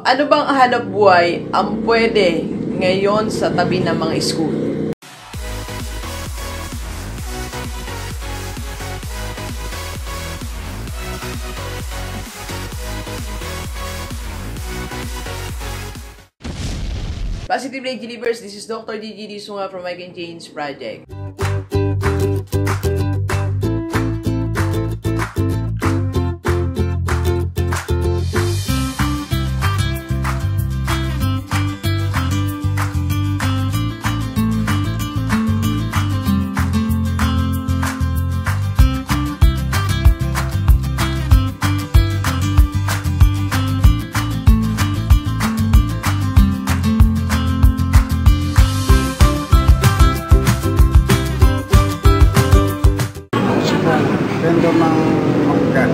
Ano bang hanap buhay ang pwede ngayon sa tabi ng mga school? Positive Gigi Livers, this is Dr. Gigi Sunga from I Can Change Project. Vendor ng hanggang.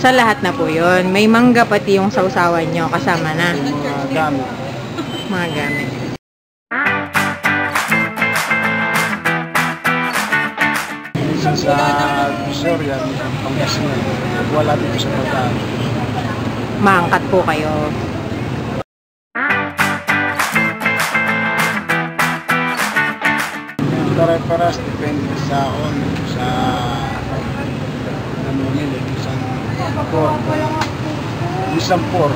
Sa lahat na po yun. May mangga pati yung sausawan nyo. Kasama na. Mga gamit. Mga gamit. Minsan sa Visoria, Pangasinan, wala dito sa pagkaan. Maangkat po kayo. Pare-paras, depende sa namumili. Isang 4,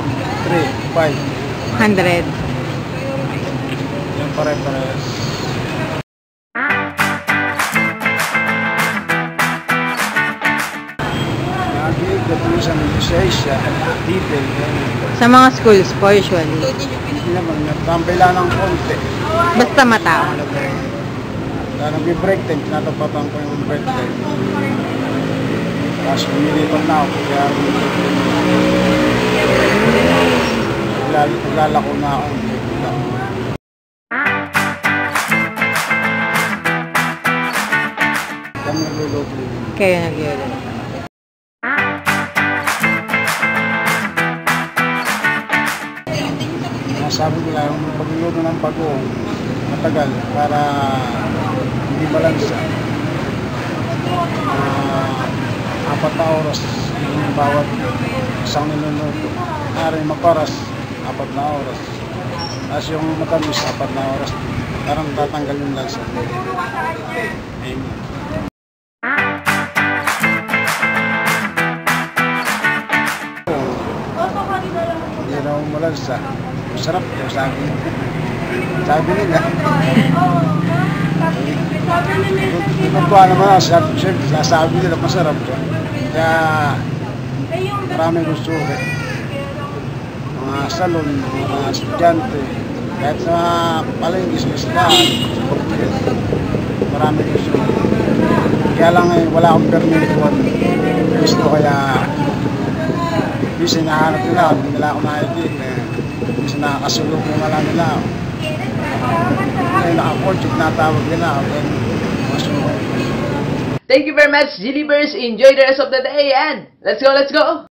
3, 5. 100. Yung pare-paras. Sa mga schools po, usually. Hindi naman, nagtampay lang ng konti. Basta matao. Kaya nag-break time, tinatapatan ko yung break time. Tapos umilipat na ako, kaya naglalako na ako. Kami nagluluto. Kayo nagluluto. Sabi ko lang, pagluluto ng bagoong matagal para hindi balansa. 4 na oras yung bawat isang niluluto. Maaari maparas, 4 na oras. Tapos yung matamis, 4 na oras. Parang tatanggal yung lansa. Amen. Hindi na umalansa. Masarap yung sabi nila. Ipagkuha naman ako, siyempre, sasabi nila masarap. Kaya marami gusto rin. Mga salon, mga estudyante, kahit sa palengke sa isdahan, marami gusto rin. Kaya lang wala akong permituan. Gusto kaya bisa nahanap nila, hindi nila ako nakikita. Bisa nakakasulog mo na lang nila ako. Kaya naka-project natawag nila ako. Thank you very much, Gilibers. Enjoy the rest of the day and let's go, let's go!